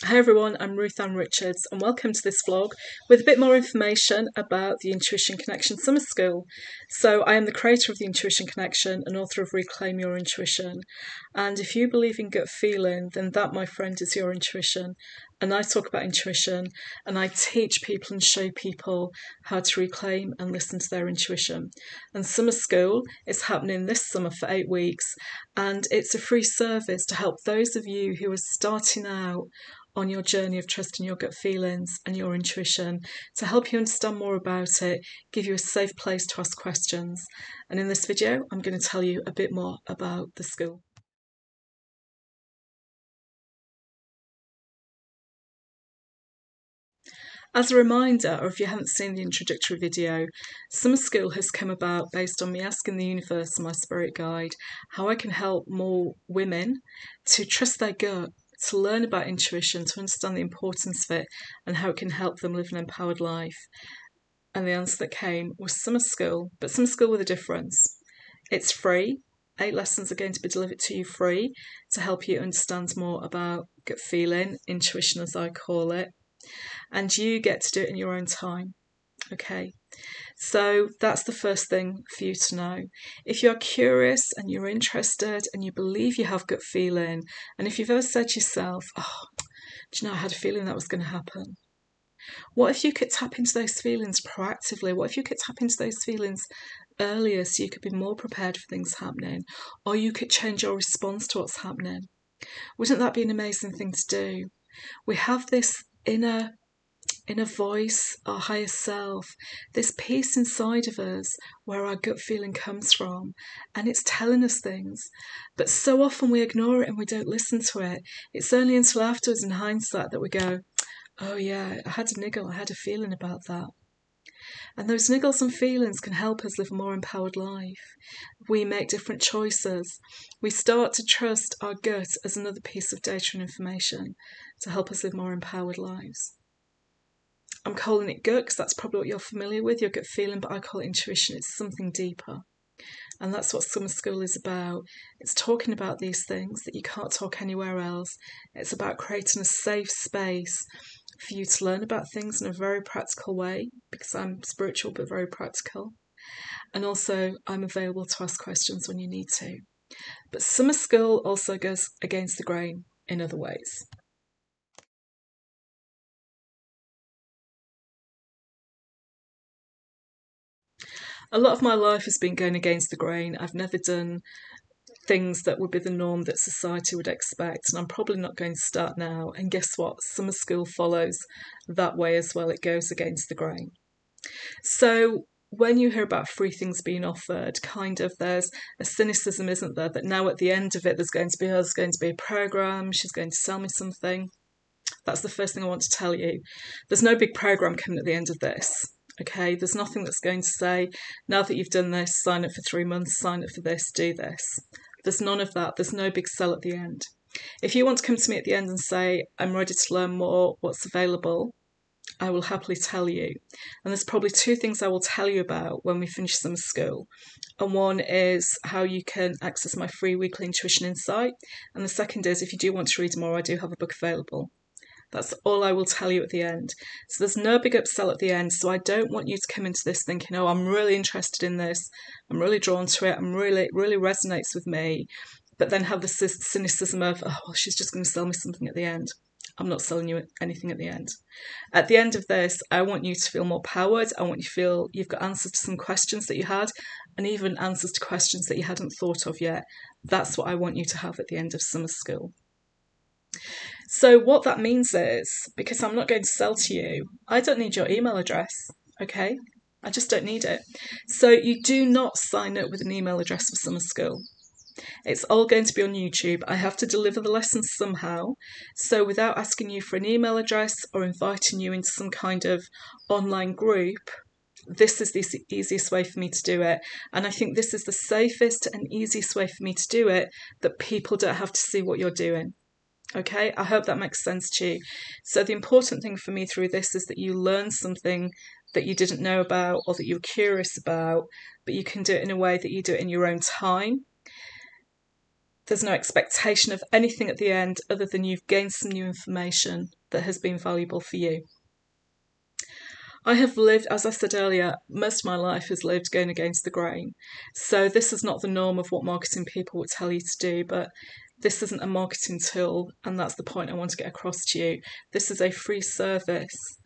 Hi everyone, I'm Ruth Ann Richards and welcome to this vlog with a bit more information about the Intuition Connection Summer School. So I am the creator of the Intuition Connection and author of Reclaim Your Intuition. And if you believe in gut feeling, then that, my friend, is your intuition. And I talk about intuition and I teach people and show people how to reclaim and listen to their intuition. And Summer School is happening this summer for 8 weeks and it's a free service to help those of you who are starting out on your journey of trusting your gut feelings and your intuition, to help you understand more about it, give you a safe place to ask questions. And in this video, I'm going to tell you a bit more about the school. As a reminder, or if you haven't seen the introductory video, Summer School has come about based on me asking the universe and my spirit guide how I can help more women to trust their gut, to learn about intuition, to understand the importance of it, and how it can help them live an empowered life. And the answer that came was Summer School, but Summer School with a difference. It's free. 8 lessons are going to be delivered to you free to help you understand more about gut feeling, intuition as I call it, and you get to do it in your own time. Okay, so that's the first thing for you to know. If you're curious and you're interested and you believe you have gut feeling, and if you've ever said to yourself, oh, do you know, I had a feeling that was going to happen. What if you could tap into those feelings proactively? What if you could tap into those feelings earlier so you could be more prepared for things happening? Or you could change your response to what's happening? Wouldn't that be an amazing thing to do? We have this inner voice, our higher self, this peace inside of us where our gut feeling comes from, and it's telling us things. But so often we ignore it and we don't listen to it. It's only until afterwards, in hindsight, that we go, oh yeah, I had a niggle, I had a feeling about that. And those niggles and feelings can help us live a more empowered life. We make different choices. We start to trust our gut as another piece of data and information to help us live more empowered lives. I'm calling it gut because that's probably what you're familiar with, your gut feeling, but I call it intuition. It's something deeper. And that's what Summer School is about. It's talking about these things that you can't talk anywhere else. It's about creating a safe space for you to learn about things in a very practical way, because I'm spiritual but very practical. And also, I'm available to ask questions when you need to. But Summer School also goes against the grain in other ways. A lot of my life has been going against the grain. I've never done things that would be the norm that society would expect, and I'm probably not going to start now. And guess what? Summer School follows that way as well. It goes against the grain. So when you hear about free things being offered, kind of there's a cynicism, isn't there, that now at the end of it there's going to be a program, she's going to sell me something. That's the first thing I want to tell you. There's no big program coming at the end of this. Okay, there's nothing that's going to say, now that you've done this, sign up for 3 months, sign up for this, do this. There's none of that. There's no big sell at the end. If you want to come to me at the end and say, I'm ready to learn more, what's available, I will happily tell you. And there's probably 2 things I will tell you about when we finish Summer School. And one is how you can access my free weekly intuition insight. And the second is, if you do want to read more, I do have a book available. That's all I will tell you at the end. So there's no big upsell at the end. So I don't want you to come into this thinking, oh, I'm really interested in this. I'm really drawn to it. It really resonates with me. But then have the cynicism of, oh, well, she's just going to sell me something at the end. I'm not selling you anything at the end. At the end of this, I want you to feel more powered. I want you to feel you've got answers to some questions that you had, and even answers to questions that you hadn't thought of yet. That's what I want you to have at the end of Summer School. So what that means is, because I'm not going to sell to you, I don't need your email address, okay? I just don't need it. So you do not sign up with an email address for Summer School. It's all going to be on YouTube. I have to deliver the lessons somehow. So without asking you for an email address or inviting you into some kind of online group, this is the easiest way for me to do it. And I think this is the safest and easiest way for me to do it, that people don't have to see what you're doing. Okay, I hope that makes sense to you. So the important thing for me through this is that you learn something that you didn't know about or that you're curious about, but you can do it in a way that you do it in your own time. There's no expectation of anything at the end other than you've gained some new information that has been valuable for you. I have lived, as I said earlier, most of my life has lived going against the grain. So this is not the norm of what marketing people would tell you to do, but this isn't a marketing tool, and that's the point I want to get across to you. This is a free service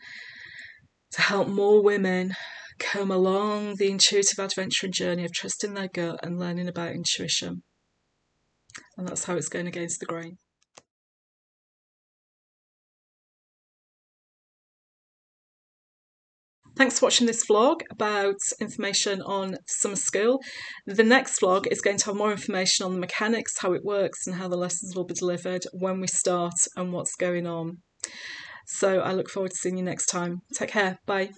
to help more women come along the intuitive adventure and journey of trusting their gut and learning about intuition. And that's how it's going against the grain. Thanks for watching this vlog about information on summer school. The next vlog is going to have more information on the mechanics, how it works and how the lessons will be delivered, when we start and what's going on. So I look forward to seeing you next time. Take care. Bye.